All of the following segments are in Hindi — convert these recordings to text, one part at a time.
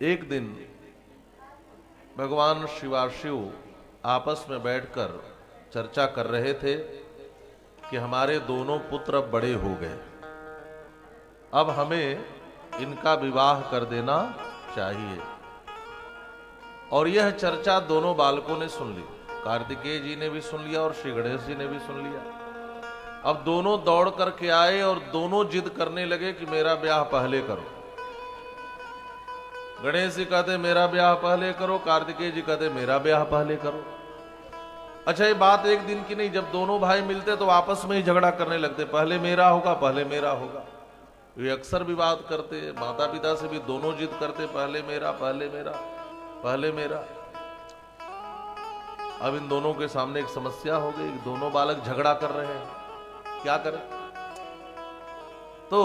एक दिन भगवान शिवाशिव आपस में बैठकर चर्चा कर रहे थे कि हमारे दोनों पुत्र अब बड़े हो गए, अब हमें इनका विवाह कर देना चाहिए। और यह चर्चा दोनों बालकों ने सुन ली, कार्तिकेय जी ने भी सुन लिया और श्री गणेश जी ने भी सुन लिया। अब दोनों दौड़ करके आए और दोनों जिद करने लगे कि मेरा ब्याह पहले करो। गणेश जी कहते मेरा ब्याह पहले करो, कार्तिकेय जी कहते मेरा ब्याह पहले करो। अच्छा, ये बात एक दिन की नहीं, जब दोनों भाई मिलते तो आपस में ही झगड़ा करने लगते, पहले मेरा होगा पहले मेरा होगा। ये अक्सर विवाद करते, माता पिता से भी दोनों जिद करते, पहले मेरा पहले मेरा पहले मेरा। अब इन दोनों के सामने एक समस्या हो गई, दोनों बालक झगड़ा कर रहे हैं, क्या करें। तो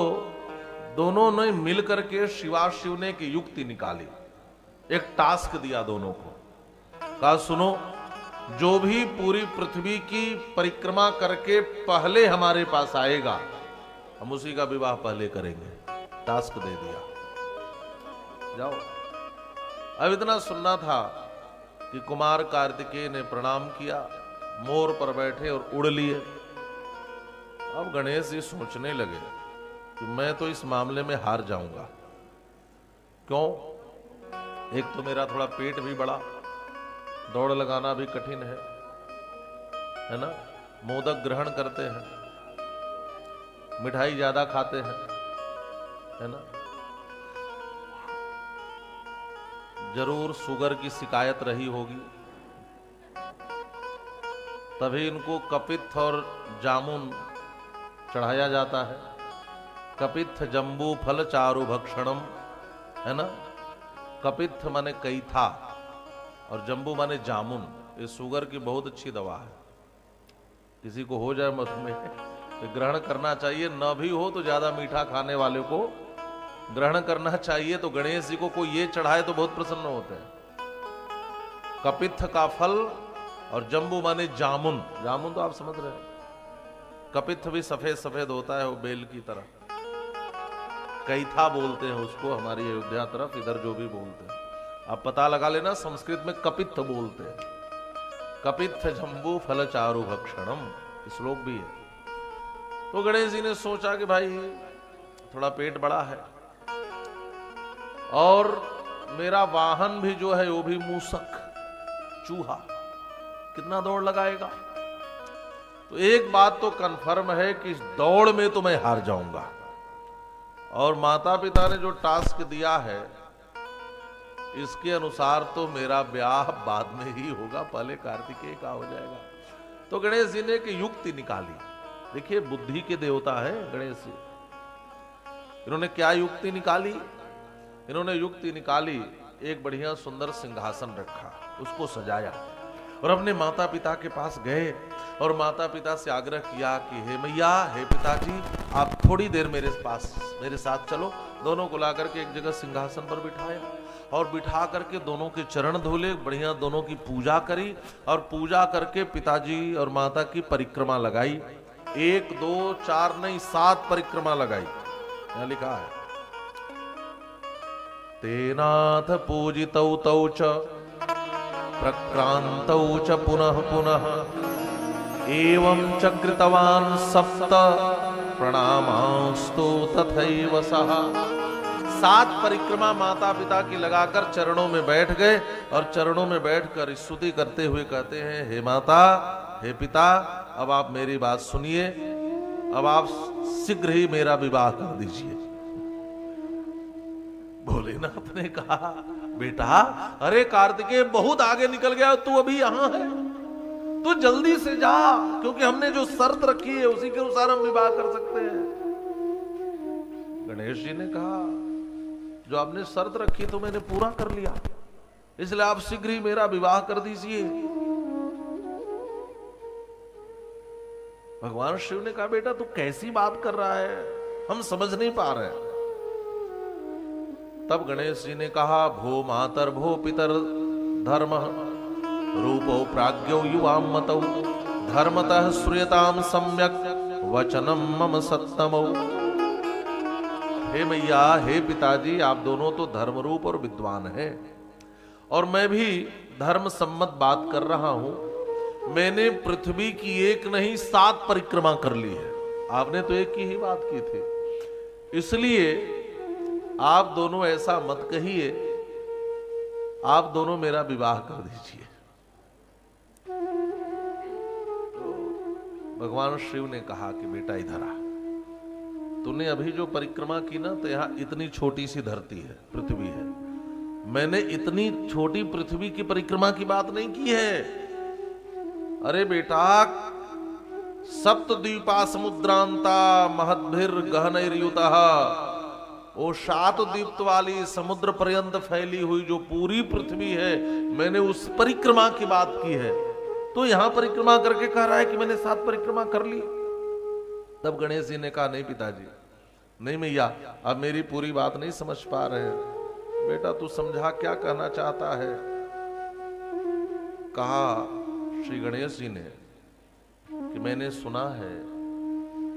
दोनों ने मिलकर के शिवाशिव ने एक युक्ति निकाली, एक टास्क दिया दोनों को। कहा सुनो, जो भी पूरी पृथ्वी की परिक्रमा करके पहले हमारे पास आएगा हम उसी का विवाह पहले करेंगे। टास्क दे दिया, जाओ। अब इतना सुनना था कि कुमार कार्तिकेय ने प्रणाम किया, मोर पर बैठे और उड़ लिए। अब गणेश जी सोचने लगे कि मैं तो इस मामले में हार जाऊंगा। क्यों? एक तो मेरा थोड़ा पेट भी बड़ा, दौड़ लगाना भी कठिन है ना, मोदक ग्रहण करते हैं, मिठाई ज्यादा खाते हैं, है ना, जरूर शुगर की शिकायत रही होगी, तभी इनको कपित्थ और जामुन चढ़ाया जाता है। कपित्थ जम्बू फल चारु भक्षणम, है ना। कपित्थ माने कैथा और जम्बू माने जामुन। ये शुगर की बहुत अच्छी दवा है। किसी को हो जाए मधुमेह तो ग्रहण करना चाहिए, न भी हो तो ज्यादा मीठा खाने वाले को ग्रहण करना चाहिए। तो गणेश जी को कोई ये चढ़ाए तो बहुत प्रसन्न होते हैं। कपित्थ का फल और जम्बू माने जामुन। जामुन तो आप समझ रहे हैं। कपित्थ भी सफेद सफेद होता है, वो बेल की तरह। कैथा बोलते हैं उसको हमारी अयोध्या तरफ, इधर जो भी बोलते हैं आप पता लगा लेना, संस्कृत में कपित्थ बोलते हैं। कपित्थ जम्बू फल चारु भक्षणम श्लोक भी है। तो गणेश जी ने सोचा कि भाई थोड़ा पेट बड़ा है और मेरा वाहन भी जो है वो भी मूसक, चूहा, कितना दौड़ लगाएगा। तो एक बात तो कंफर्म है कि इस दौड़ में तो मैं हार जाऊंगा। और माता पिता ने जो टास्क दिया है इसके अनुसार तो मेरा ब्याह बाद में ही होगा, पहले कार्तिकेय का हो जाएगा। तो गणेश जी ने एक युक्ति निकाली। देखिए, बुद्धि के देवता है गणेश जी। इन्होंने क्या युक्ति निकाली? इन्होंने युक्ति निकाली, एक बढ़िया सुंदर सिंहासन रखा, उसको सजाया और अपने माता पिता के पास गए और माता पिता से आग्रह किया कि हे मैया, हे पिताजी, आप थोड़ी देर मेरे पास मेरे साथ चलो। दोनों को ला करके एक जगह सिंहासन पर बिठाया और बिठा करके दोनों के चरण धोले, बढ़िया दोनों की पूजा करी और पूजा करके पिताजी और माता की परिक्रमा लगाई। 1 2 4 नहीं 7 परिक्रमा लगाई। यहां लिखा है, तेनाथ पूजितौ तौ च प्रक्रांतौ च पुनः पुनः एवं च कृतवान् सप्त प्रणामास्तु तथैव सः। 7 परिक्रमा माता पिता की लगाकर चरणों में बैठ गए और चरणों में बैठकर स्तुति करते हुए कहते हैं, हे माता, हे पिता, अब आप मेरी बात सुनिए, अब आप शीघ्र ही मेरा विवाह कर दीजिए। भोलेनाथ ने कहा, बेटा, अरे कार्तिकेय बहुत आगे निकल गया, तू अभी यहां है, तू जल्दी से जा, क्योंकि हमने जो शर्त रखी है उसी के अनुसार हम विवाह कर सकते हैं। गणेश जी ने कहा, जो आपने शर्त रखी तो मैंने पूरा कर लिया, इसलिए आप शीघ्र ही मेरा विवाह कर दीजिए। भगवान शिव ने कहा, बेटा तू कैसी बात कर रहा है, हम समझ नहीं पा रहे। तब गणेश जी ने कहा, भो मातर भो पितर धर्म रूपो प्राज्ञो युवाम मतौ धर्मतः श्रूयताम सम्यक वचनम मम सत्तमौ। हे मैया, हे पिताजी, आप दोनों तो धर्मरूप और विद्वान हैं, और मैं भी धर्म सम्मत बात कर रहा हूं। मैंने पृथ्वी की एक नहीं 7 परिक्रमा कर ली है, आपने तो एक की ही बात की थी। इसलिए आप दोनों ऐसा मत कहिए, आप दोनों मेरा विवाह कर दीजिए। तो भगवान शिव ने कहा कि बेटा इधर आ, तूने अभी जो परिक्रमा की ना, तो यहां इतनी छोटी सी धरती है, पृथ्वी है। मैंने इतनी छोटी पृथ्वी की परिक्रमा की बात नहीं की है। अरे बेटा, सप्तद्वीपा समुद्रांता महद्भिर गहनैर्युतः, वो 7 द्वीप वाली समुद्र पर्यंत फैली हुई जो पूरी पृथ्वी है, मैंने उस परिक्रमा की बात की है। तो यहां परिक्रमा करके कह रहा है कि मैंने 7 परिक्रमा कर ली। तब गणेश जी ने कहा, नहीं पिताजी, नहीं मैया, आप मेरी पूरी बात नहीं समझ पा रहे हैं। बेटा तू समझा क्या कहना चाहता है। कहा श्री गणेश जी ने कि मैंने सुना है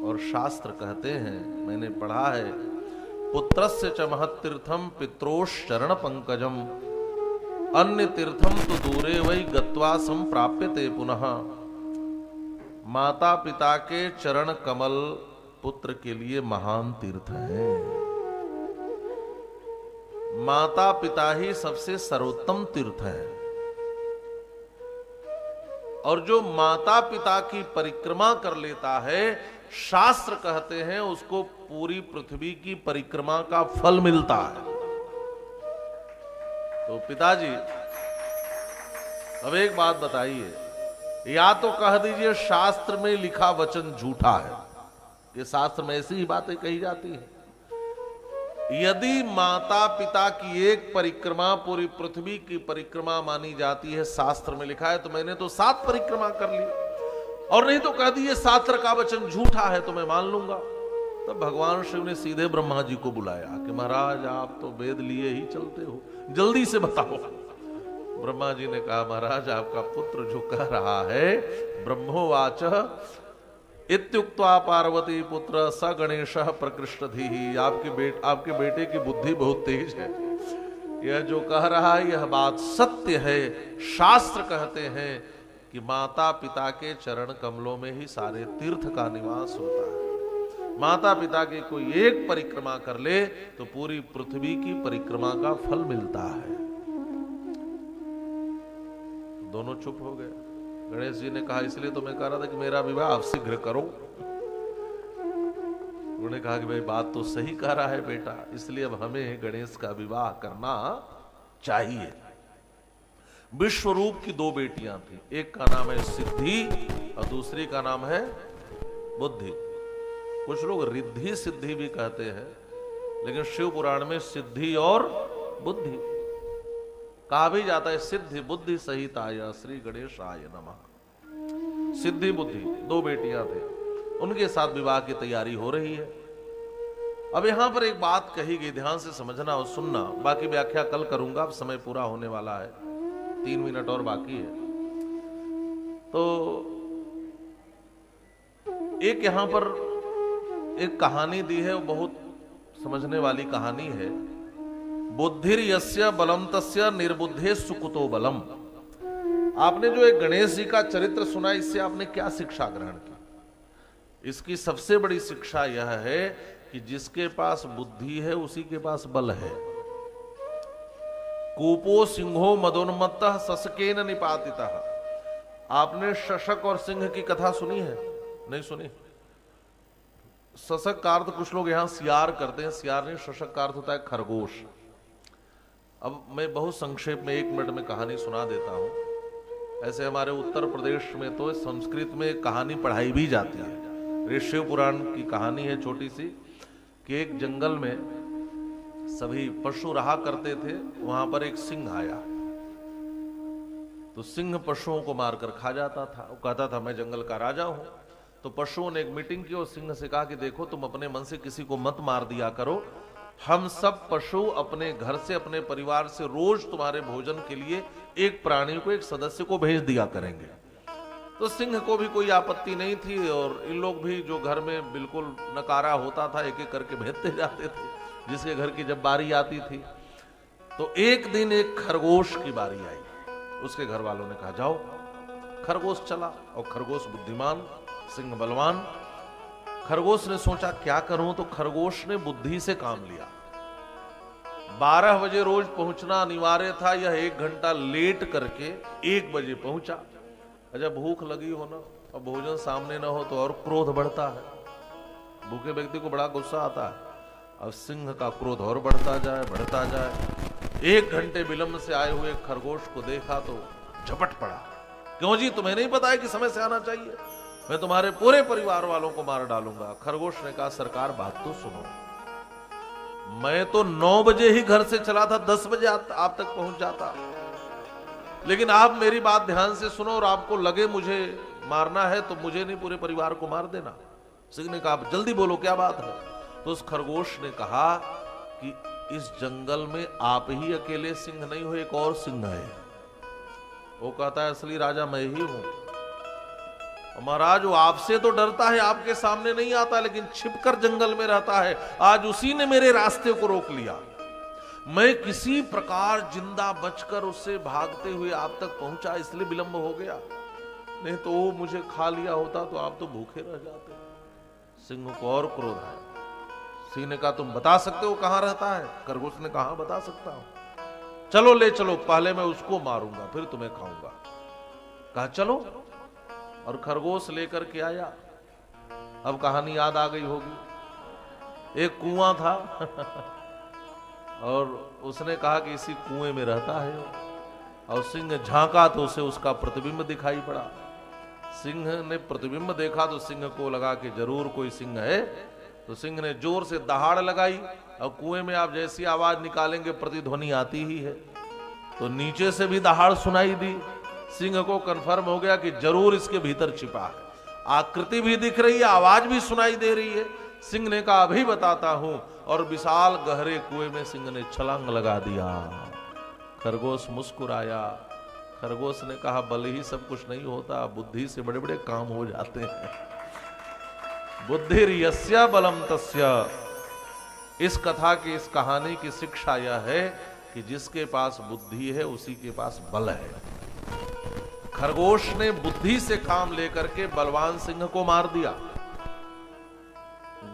और शास्त्र कहते हैं, मैंने पढ़ा है, पुत्रस्य च महत्तीर्थम पित्रोश्चरण पंकजम अन्य तीर्थम तो दूरे वै गत्वा संप्राप्यते पुनः। माता पिता के चरण कमल पुत्र के लिए महान तीर्थ है। माता पिता ही सबसे सर्वोत्तम तीर्थ है, और जो माता पिता की परिक्रमा कर लेता है, शास्त्र कहते हैं उसको पूरी पृथ्वी की परिक्रमा का फल मिलता है। तो पिताजी अब एक बात बताइए, या तो कह दीजिए शास्त्र में लिखा वचन झूठा है, कि शास्त्र में ऐसी ही बातें कही जाती हैं। यदि माता पिता की एक परिक्रमा पूरी पृथ्वी की परिक्रमा मानी जाती है, शास्त्र में लिखा है, तो मैंने तो 7 परिक्रमा कर ली। और नहीं तो कह दिए शास्त्र का वचन झूठा है तो मैं मान लूंगा। तब भगवान शिव ने सीधे ब्रह्मा जी को बुलाया कि महाराज आप तो वेद लिए ही चलते हो, जल्दी से बताओ। ब्रह्मा जी ने कहा, महाराज आपका पुत्र जो कह रहा है, ब्रह्मोवाच इत्युक्त्वा पार्वती पुत्र स गणेशः प्रकृष्टधीः, आपके बेटे की बुद्धि बहुत तेज है। यह जो कह रहा है यह बात सत्य है। शास्त्र कहते हैं कि माता पिता के चरण कमलों में ही सारे तीर्थ का निवास होता है। माता पिता की कोई एक परिक्रमा कर ले तो पूरी पृथ्वी की परिक्रमा का फल मिलता है। दोनों चुप हो गए। गणेश जी ने कहा, इसलिए तो मैं कह रहा था कि मेरा विवाह आप शीघ्र करो। उन्होंने कहा कि भाई बात तो सही कह रहा है बेटा, इसलिए अब हमें गणेश का विवाह करना चाहिए। विश्वरूप की 2 बेटियां थी, एक का नाम है सिद्धि और दूसरी का नाम है बुद्धि। कुछ लोग रिद्धि सिद्धि भी कहते हैं, लेकिन शिव पुराण में सिद्धि और बुद्धि कहा भी जाता है। सिद्धि बुद्धि सहिताय श्री गणेशाय नमः। सिद्धि बुद्धि 2 बेटियां थे, उनके साथ विवाह की तैयारी हो रही है। अब यहां पर एक बात कही गई, ध्यान से समझना और सुनना, बाकी व्याख्या कल करूंगा, अब समय पूरा होने वाला है, 3 मिनट और बाकी है। तो एक यहां पर एक कहानी दी है, वो बहुत समझने वाली कहानी है। बुद्धिर यस्य बलम तस्य निर्बुद्धे सुकुतो बलम। आपने जो एक गणेश जी का चरित्र सुना, इससे आपने क्या शिक्षा ग्रहण की? इसकी सबसे बड़ी शिक्षा यह है कि जिसके पास बुद्धि है उसी के पास बल है। कूपो सिंहो मदोन्मत्तः ससकेन निपातितः। आपने शशक और सिंह की कथा सुनी है? नहीं सुनी? शशक का अर्थ कुछ लोग यहां सियार करते हैं, सियार नहीं, शशक का अर्थ होता है खरगोश। अब मैं बहुत संक्षेप में 1 मिनट में कहानी सुना देता हूं। ऐसे हमारे उत्तर प्रदेश में तो संस्कृत में कहानी पढ़ाई भी जाती है। शिव पुराण की कहानी है छोटी सी, कि एक जंगल में सभी पशु रहा करते थे, वहां पर एक सिंह आया। तो सिंह पशुओं को मारकर खा जाता था। वो कहता था मैं जंगल का राजा हूं। तो पशुओं ने एक मीटिंग की और सिंह से कहा कि देखो, तुम अपने मन से किसी को मत मार दिया करो, हम सब पशु अपने घर से, अपने परिवार से रोज तुम्हारे भोजन के लिए एक प्राणी को, एक सदस्य को भेज दिया करेंगे। तो सिंह को भी कोई आपत्ति नहीं थी, और इन लोग भी जो घर में बिल्कुल नकारा होता था एक एक करके भेजते जाते थे। जिसके घर की जब बारी आती थी, तो एक दिन एक खरगोश की बारी आई। उसके घर वालों ने कहा जाओ। खरगोश चला, और खरगोश बुद्धिमान, सिंह बलवान। खरगोश ने सोचा क्या करूं, तो खरगोश ने बुद्धि से काम लिया। 12 बजे रोज पहुंचना अनिवार्य था, यह 1 घंटा लेट करके 1 बजे पहुंचा। जब भूख लगी हो ना और भोजन सामने ना हो तो और क्रोध बढ़ता है। भूखे व्यक्ति को बड़ा गुस्सा आता है। अब सिंह का क्रोध और बढ़ता जाए। 1 घंटे विलंब से आए हुए खरगोश को देखा तो झपट पड़ा। क्यों जी, तुम्हें नहीं पता है कि समय से आना चाहिए? मैं तुम्हारे पूरे परिवार वालों को मार डालूंगा। खरगोश ने कहा सरकार बात तो सुनो, मैं तो 9 बजे ही घर से चला था, 10 बजे आप तक पहुंच जाता। लेकिन आप मेरी बात ध्यान से सुनो, और आपको लगे मुझे मारना है तो मुझे नहीं पूरे परिवार को मार देना। सिंह ने कहा जल्दी बोलो क्या बात है। तो उस खरगोश ने कहा कि इस जंगल में आप ही अकेले सिंह नहीं हो, एक और सिंह है। वो कहता है असली राजा मैं ही हूं। महाराज वो आपसे तो डरता है, आपके सामने नहीं आता, लेकिन छिपकर जंगल में रहता है। आज उसी ने मेरे रास्ते को रोक लिया। मैं किसी प्रकार जिंदा बचकर उससे भागते हुए आप तक पहुंचा, इसलिए विलंब हो गया। नहीं तो वो मुझे खा लिया होता तो आप तो भूखे रह जाते। सिंह को और क्रोध आया। सिंह ने कहा तुम बता सकते हो कहां रहता है? खरगोश ने कहा बता सकता हूं। चलो ले चलो, पहले मैं उसको मारूंगा फिर तुम्हें खाऊंगा। कहा चलो, और खरगोश लेकर के आया। अब कहानी याद आ गई होगी। एक कुआं था और उसने कहा कि इसी कुएं में रहता है। और सिंह झांका तो उसे उसका प्रतिबिंब दिखाई पड़ा। सिंह ने प्रतिबिंब देखा तो सिंह को लगा कि जरूर कोई सिंह है। तो सिंह ने जोर से दहाड़ लगाई, और कुएं में आप जैसी आवाज निकालेंगे प्रतिध्वनि आती ही है। तो नीचे से भी दहाड़ सुनाई दी। सिंह को कंफर्म हो गया कि जरूर इसके भीतर छिपा है। आकृति भी दिख रही है, आवाज भी सुनाई दे रही है। सिंह ने कहा अभी बताता हूं, और विशाल गहरे कुएं में सिंह ने छलांग लगा दिया। खरगोश मुस्कुराया। खरगोश ने कहा बल ही सब कुछ नहीं होता, बुद्धि से बड़े बड़े काम हो जाते हैं। बुद्धि यस्य बलम तस्य। इस कथा की, इस कहानी की शिक्षा यह है कि जिसके पास बुद्धि है उसी के पास बल है। खरगोश ने बुद्धि से काम लेकर के बलवान सिंह को मार दिया।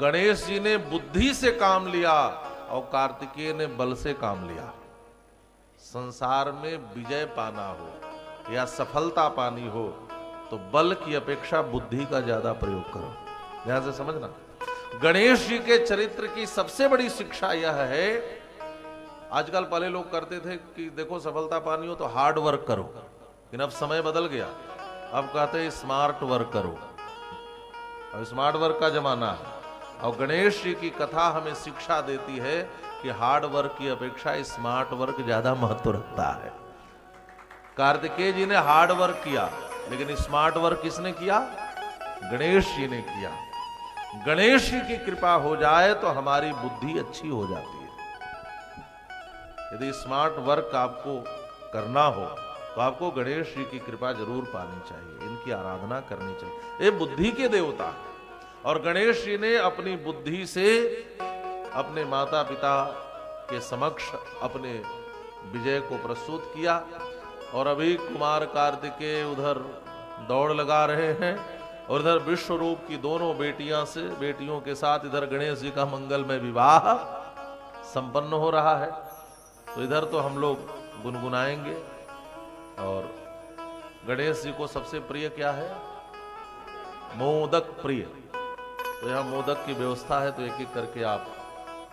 गणेश जी ने बुद्धि से काम लिया, और कार्तिकेय ने बल से काम लिया। संसार में विजय पाना हो या सफलता पानी हो तो बल की अपेक्षा बुद्धि का ज्यादा प्रयोग करो। ध्यान से समझना। गणेश जी के चरित्र की सबसे बड़ी शिक्षा यह है, आजकल पहले लोग करते थे कि देखो सफलता पानी हो तो हार्ड वर्क करो, लेकिन अब समय बदल गया। अब कहते हैं स्मार्ट वर्क करो। अब स्मार्ट वर्क का जमाना है। और गणेश जी की कथा हमें शिक्षा देती है कि हार्ड वर्क की अपेक्षा स्मार्ट वर्क ज्यादा महत्व रखता है। कार्तिकेय जी ने हार्ड वर्क किया, लेकिन स्मार्ट वर्क किसने किया? गणेश जी ने किया। गणेश जी की कृपा हो जाए तो हमारी बुद्धि अच्छी हो जाती है। यदि स्मार्ट वर्क आपको करना हो तो आपको गणेश जी की कृपा जरूर पानी चाहिए, इनकी आराधना करनी चाहिए। ये बुद्धि के देवता है। और गणेश जी ने अपनी बुद्धि से अपने माता पिता के समक्ष अपने विजय को प्रस्तुत किया। और अभी कुमार कार्तिकेय उधर दौड़ लगा रहे हैं, और इधर विश्व रूप की दोनों बेटियों के साथ इधर गणेश जी का मंगलमय विवाह संपन्न हो रहा है। तो इधर तो हम लोग गुनगुनाएंगे। और गणेश जी को सबसे प्रिय क्या है? मोदक प्रिय। तो यहाँ मोदक की व्यवस्था है, तो एक एक करके आप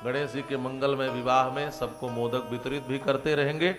गणेश जी के मंगलमय विवाह में सबको मोदक वितरित भी करते रहेंगे।